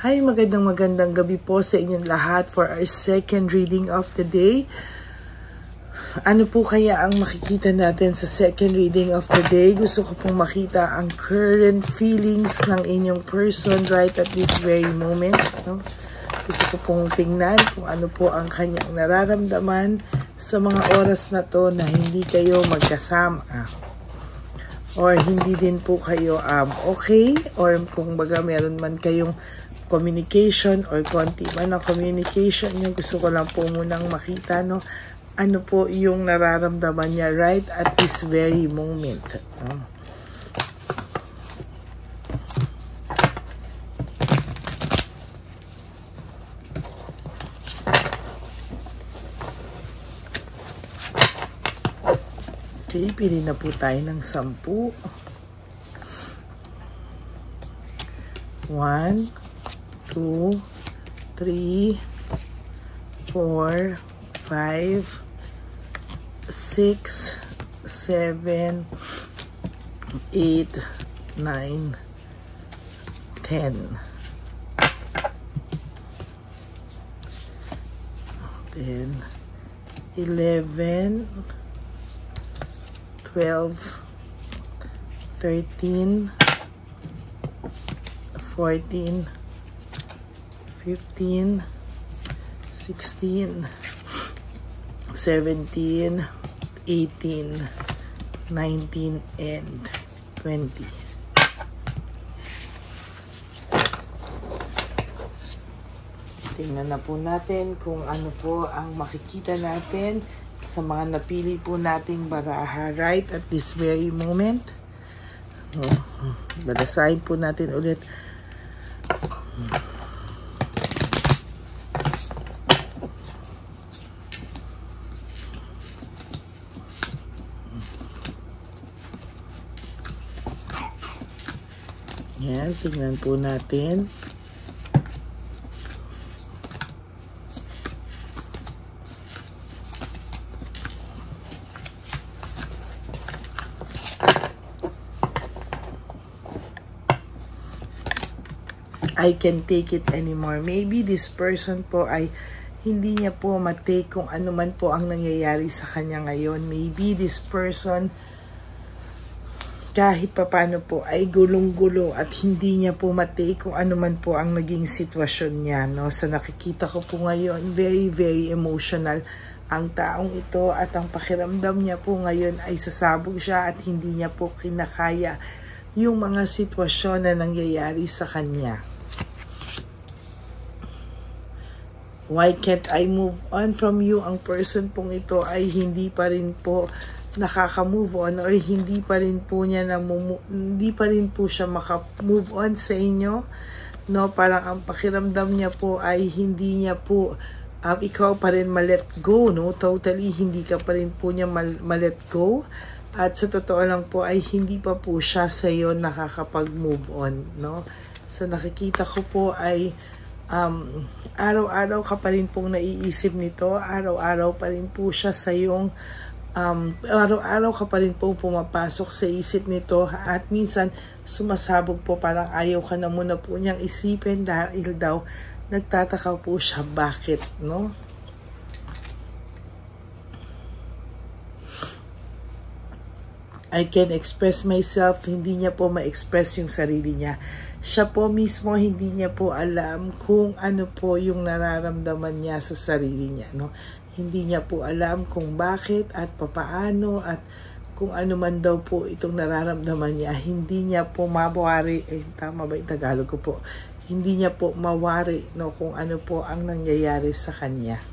Hi, magandang gabi po sa inyong lahat for our second reading of the day. Ano po kaya ang makikita natin sa second reading of the day? Gusto ko pong makita ang current feelings ng inyong person right at this very moment. No? Gusto ko pong tingnan kung ano po ang kanyang nararamdaman sa mga oras na to na hindi kayo magkasama. Or hindi din po kayo okay. Or kung baga meron man kayong communication or konti man ang communication nyo, gusto ko lang po munang makita ano po yung nararamdaman niya right at this very moment. Okay, pili na po tayo ng 10. 1, 2, 3, 4, 5, 6, 7, 8, 9, 10. Then 11, 12, 13, 14, 15, 16, 17, 18, 19, and 20. Tingnan na po natin kung ano po ang makikita natin sa mga napili po nating baraha right at this very moment. Balasahin po natin ulit. Yan, tingnan po natin. I can't take it anymore. Maybe this person po ay hindi niya po matake kung ano man po ang nangyayari sa kanya ngayon. Maybe this person kahit papano po ay gulong-gulo at hindi niya po matake kung ano man po ang naging sitwasyon niya. No? Sa nakikita ko po ngayon, very, very emotional ang taong ito at ang pakiramdam niya po ngayon ay sasabog siya at hindi niya po kinakaya yung mga sitwasyon na nangyayari sa kanya. Why can't I move on from you? Ang person pong ito ay hindi pa rin po nakaka-move on or hindi pa rin po siya maka-move on sa inyo. No, parang ang pakiramdam niya po ay hindi niya po ikaw pa rin ma-let go, no? Totally hindi ka pa rin po niya ma-let go. At sa totoo lang po ay hindi pa po siya sa iyo nakakapag-move on, no? So nakikita ko po ay araw-araw ka pa rin pong naiisip nito, araw-araw pa rin po siya sa iyong araw-araw ka pa rin po pumapasok sa isip nito at minsan sumasabog po, parang ayaw ka na muna po niyang isipin dahil daw nagtataka po siya bakit, no? I can express myself, hindi niya po ma-express yung sarili niya. Siya po mismo hindi niya po alam kung ano po yung nararamdaman niya sa sarili niya, no? Hindi niya po alam kung bakit at papaano at kung ano man daw po itong nararamdaman niya. Hindi niya po mawari, tama ba yung Tagalog ko po? Hindi niya po mawari, no, kung ano po ang nangyayari sa kanya.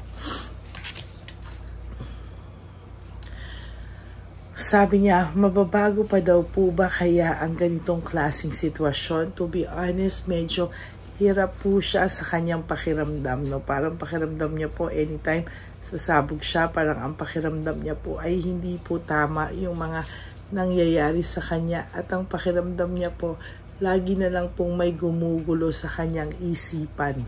Sabi niya, mababago pa daw po ba kaya ang ganitong klaseng sitwasyon? To be honest, medyo hirap po siya sa kanyang pakiramdam, no? Parang pakiramdam niya po anytime sasabog siya, parang ang pakiramdam niya po ay hindi po tama yung mga nangyayari sa kanya at ang pakiramdam niya po lagi na lang pong may gumugulo sa kanyang isipan.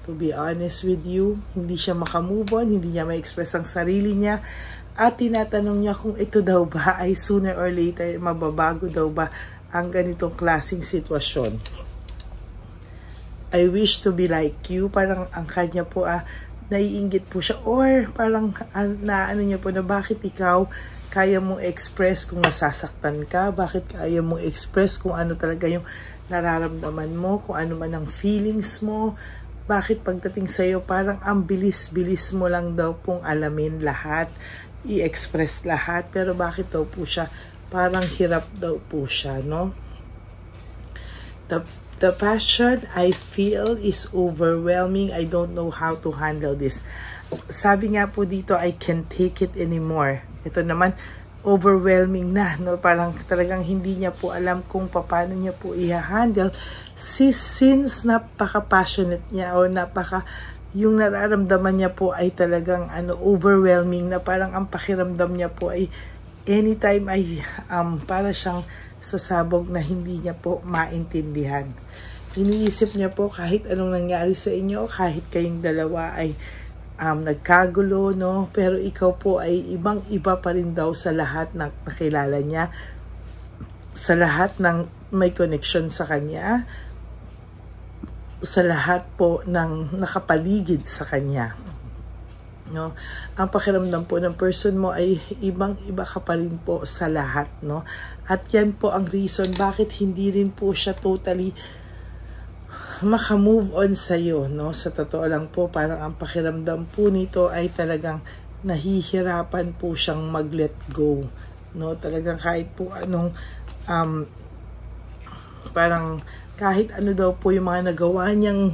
To be honest with you, hindi siya makamove on, hindi niya ma-express ang sarili niya. At tinatanong niya kung ito daw ba ay sooner or later mababago daw ba ang ganitong klaseng sitwasyon. I wish to be like you. Parang ang kanya po naiinggit po siya, or parang naano niya po na bakit ikaw kaya mong express kung nasasaktan ka, bakit kaya mong express kung ano talaga yung nararamdaman mo, kung ano man ang feelings mo, bakit pagdating sa'yo parang ang bilis-bilis mo lang daw pong alamin lahat, i-express lahat, pero bakit daw po siya parang hirap daw po siya, no? The passion I feel is overwhelming. I don't know how to handle this. Sabi nga po dito, I can't take it anymore. Ito naman, overwhelming na, no? Parang talagang hindi niya po alam kung paano niya po i-handle. Since napaka-passionate niya, o yung nararamdaman niya po ay talagang overwhelming, na parang ang pakiramdam niya po ay anytime ay para siyang sasabog na hindi niya po maintindihan. Iniisip niya po kahit anong nangyari sa inyo, kahit kayong dalawa ay nagkagulo, no? Pero ikaw po ay ibang-iba pa rin daw sa lahat ng nakilala niya, sa lahat ng may connection sa kanya, sa lahat po ng nakapaligid sa kanya. No, ang pakiramdam po ng person mo ay ibang-iba ka pa rin po sa lahat, no? At yan po ang reason bakit hindi rin po siya totally maka-move on sa iyo, no? Sa totoo lang po, parang ang pakiramdam po nito ay talagang nahihirapan po siyang mag-let go, no? Talagang kahit po anong parang kahit ano daw po yung mga nagawa niyang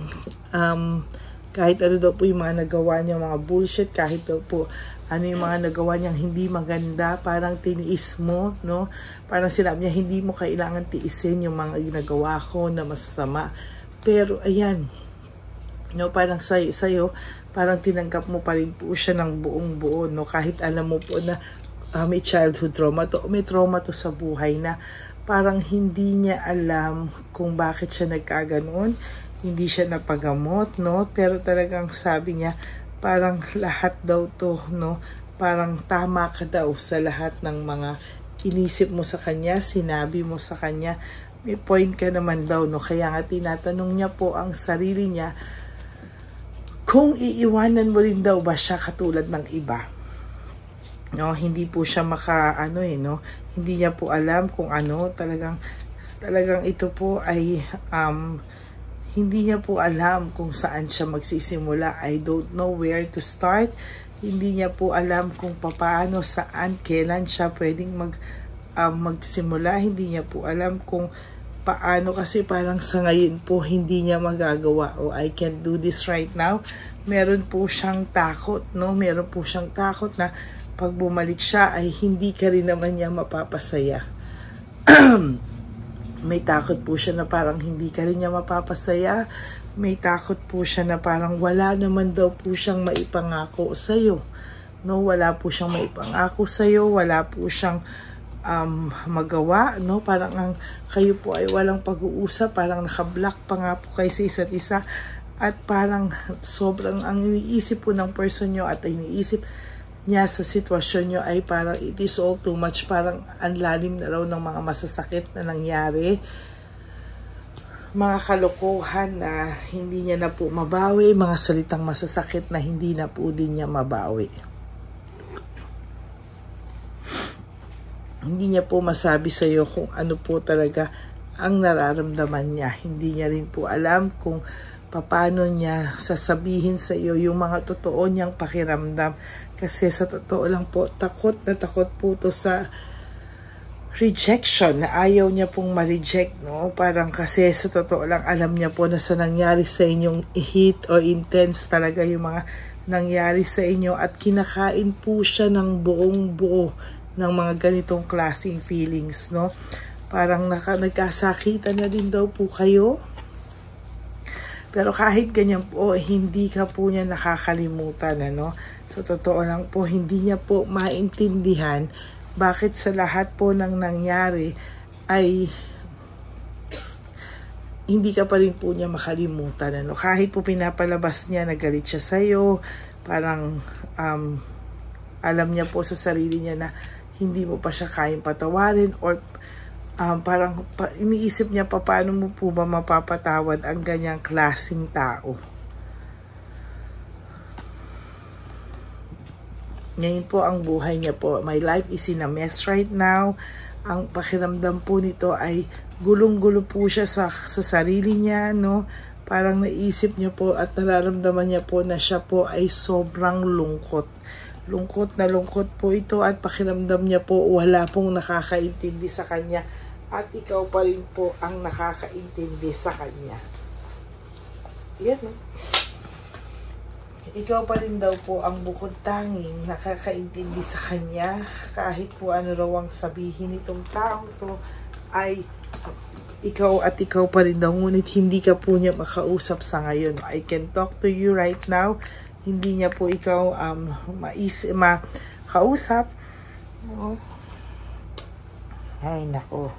kahit ano daw po yung mga nagawa niya, mga bullshit, kahit daw po ano yung mga nagawa niyang hindi maganda, parang tiniis mo, no? Parang sinabi niya, hindi mo kailangan tiisin yung mga ginagawa ko na masasama. Pero ayan, no, parang sa'yo, parang tinanggap mo pa rin po siya ng buong buo, no? Kahit alam mo po na may childhood trauma to, may trauma to sa buhay na parang hindi niya alam kung bakit siya nagkaganoon. Hindi siya napagamot, no? Pero talagang sabi niya, parang lahat daw to, no? Parang tama ka daw sa lahat ng mga inisip mo sa kanya, sinabi mo sa kanya. May point ka naman daw, no? Kaya nga tinatanong niya po ang sarili niya, kung iiwanan mo rin daw ba siya katulad ng iba? No? Hindi po siya no? Hindi niya po alam kung talagang ito po ay hindi niya po alam kung saan siya magsisimula. I don't know where to start. Hindi niya po alam kung paano, saan, kailan siya pwedeng magsimula. Hindi niya po alam kung paano, kasi parang sa ngayon po hindi niya magagawa. I can't do this right now. Meron po siyang takot, no? Meron po siyang takot na pag bumalik siya ay hindi ka rin naman niya mapapasaya. May takot po siya na parang hindi ka rin niya mapapasaya. May takot po siya na parang wala naman daw po siyang maipangako sa'yo. No, wala po siyang maipangako sa'yo. Wala po siyang magawa. No, parang kayo po ay walang pag-uusap. Parang naka-block pa nga po kayo sa isa't isa. At parang sobrang ang iniisip po ng person nyo at iniisip niya sa sitwasyon nyo ay parang it is all too much, parang ang lalim na raw ng mga masasakit na nangyari, mga kalokohan na hindi niya na po mabawi, mga salitang masasakit na hindi na po din niya mabawi. Hindi niya po masabi sa iyo kung ano po talaga ang nararamdaman niya. Hindi niya rin po alam kung paano niya sasabihin sa iyo yung mga totoo niyang pakiramdam. Kasi sa totoo lang po, takot po to sa rejection, na ayaw niya pong ma-reject, no? Parang kasi sa totoo lang, alam niya po na sa nangyari sa inyong hit or intense talaga yung mga nangyari sa inyo, at kinakain po siya ng buong buo ng mga ganitong klaseng feelings, no? Parang nagkasakitan na din daw po kayo. Pero kahit ganyan po, hindi ka po niya nakakalimutan, ano? Sa totoo lang po, hindi niya po maintindihan bakit sa lahat po ng nangyari ay hindi ka pa rin po niya makalimutan, ano? Kahit po pinapalabas niya, nagalit siya sa'yo, parang alam niya po sa sarili niya na hindi mo pa siya kayang patawarin, or parang iniisip niya pa paano mo po ba mapapatawad ang ganyang klaseng tao. Ngayon po ang buhay niya po. My life is in a mess right now. Ang pakiramdam po nito ay gulong-gulo po siya sa sarili niya, no? Parang naisip niya po at nararamdaman niya po na siya po ay sobrang lungkot. Lungkot na lungkot po ito at pakiramdam niya po wala pong nakakaintindi sa kanya at ikaw pa rin po ang nakakaintindi sa kanya. Yan, no? Ikaw pa rin daw po ang bukod tanging nakakaintindi sa kanya kahit po ano raw ang sabihin nitong taong to ay ikaw at ikaw pa rin daw, ngunit hindi ka po niya makausap sa ngayon. I can talk to you right now. Hindi niya po ikaw makausap. Ay nako.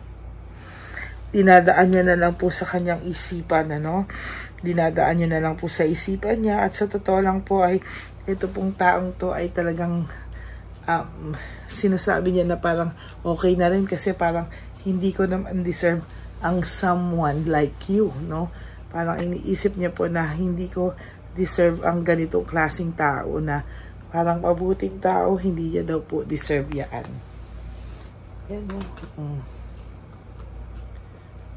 Dinadaan niya na lang po sa kanyang isipan, ano? Dinadaan niya na lang po sa isipan niya at sa totoo lang po ay ito pong taong to ay talagang sinasabi niya na parang okay na rin kasi parang hindi ko naman deserve ang someone like you, no? Parang iniisip niya po na hindi ko deserve ang ganitong klaseng tao na parang mabuting tao, hindi niya daw po deserve yan. Yan, no?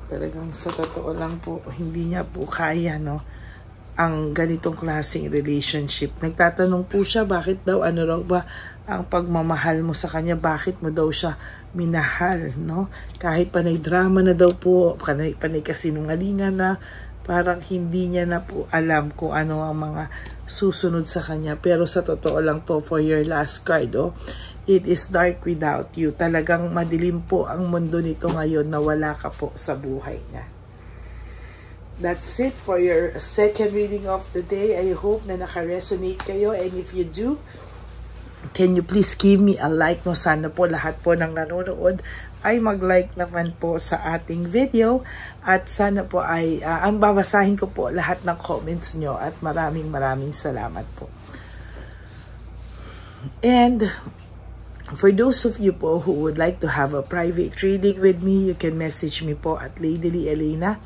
Talagang sa totoo lang po, hindi niya po kaya, no, ang ganitong klaseng relationship. Nagtatanong po siya, bakit daw, ano raw ba ang pagmamahal mo sa kanya, bakit mo daw siya minahal, no? Kahit panay drama na daw po, panay kasinungalingan na, parang hindi niya na po alam kung ano ang mga susunod sa kanya. Pero sa totoo lang po, for your last card, oh, it is dark without you. Talagang madilim po ang mundo nito ngayon na wala ka po sa buhay niya. That's it for your second reading of the day. I hope na naka-resonate kayo. And if you do, can you please give me a like, no? Sana po lahat po ng nanonood ay mag-like naman po sa ating video. At sana po ay, ang babasahin ko po lahat ng comments nyo. At maraming salamat po. And for those of you po who would like to have a private reading with me, you can message me po at Ladyly Elena.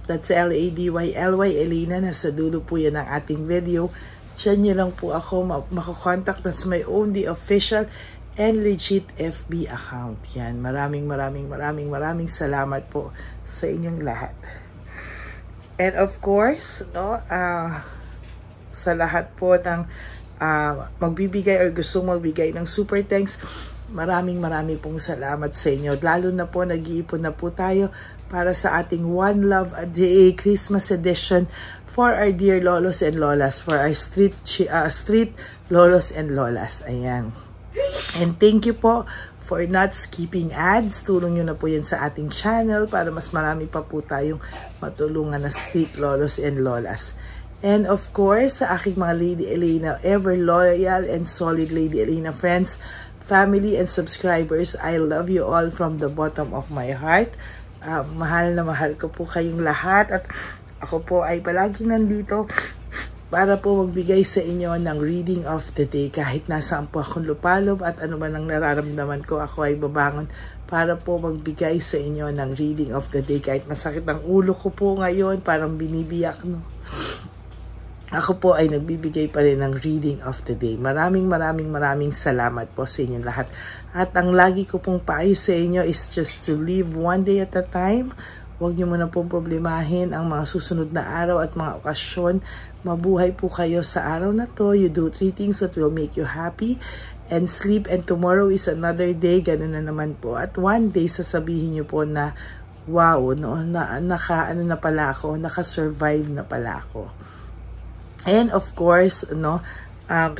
That's Ladyly Elena. Nasa dulo po yan ang ating video. Diyan nyo lang po ako makakontakt. That's my only official and legit FB account. Yan. Maraming salamat po sa inyong lahat. And of course, no, sa lahat po ng magbibigay or gustong magbigay ng super thanks, maraming pong salamat sa inyo. Lalo na po nag-iipon na po tayo para sa ating One Love a Day Christmas edition for our dear lolos and lolas, for our street lolos and lolas. Ayan. And thank you po for not skipping ads. Tulong nyo na po yan sa ating channel para mas marami pa po tayong matulungan na street lolos and lolas. And of course, sa aking mga Lady Elena, ever loyal and solid Lady Elena friends, family and subscribers, I love you all from the bottom of my heart. Mahal na mahal ko po kayong lahat at ako po ay palaging nandito para po magbigay sa inyo ng reading of the day. Kahit nasaan po akong lupalob at ano man ang nararamdaman ko, ako ay babangon para po magbigay sa inyo ng reading of the day. Kahit masakit ang ulo ko po ngayon, parang binibiyak, no? Ako po ay nagbibigay pa rin ng reading of the day. Maraming salamat po sa inyo lahat. At ang lagi ko pong payo sa inyo is just to live one day at a time. Huwag nyo muna pong problemahin ang mga susunod na araw at mga okasyon. Mabuhay po kayo sa araw na to. You do 3 things that will make you happy and sleep, and tomorrow is another day. Ganun na naman po. At one day sasabihin nyo po na wow, no, naka-survive na pala ako. And of course, no,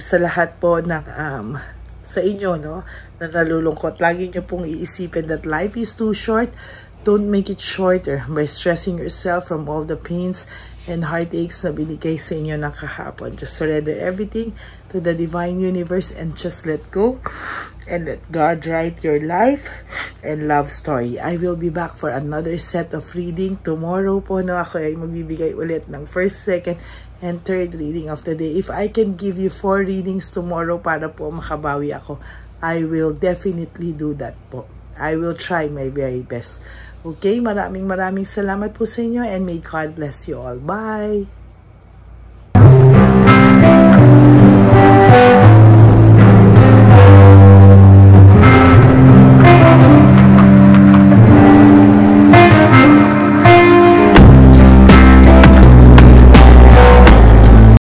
sa lahat po ng sa inyo, no, na nalulungkot, lagi nyo pong iisipin that life is too short. Don't make it shorter by stressing yourself from all the pains and heartaches na binigay sa inyo ng kahapon. Just surrender everything to the divine universe and just let go and let God write your life and love story. I will be back for another set of reading tomorrow po, no. Ako ay magbibigay ulit ng first, second, and third reading of the day. If I can give you 4 readings tomorrow para po makabawi ako, I will definitely do that po. I will try my very best. Okay, maraming salamat po sa inyo and may God bless you all. Bye!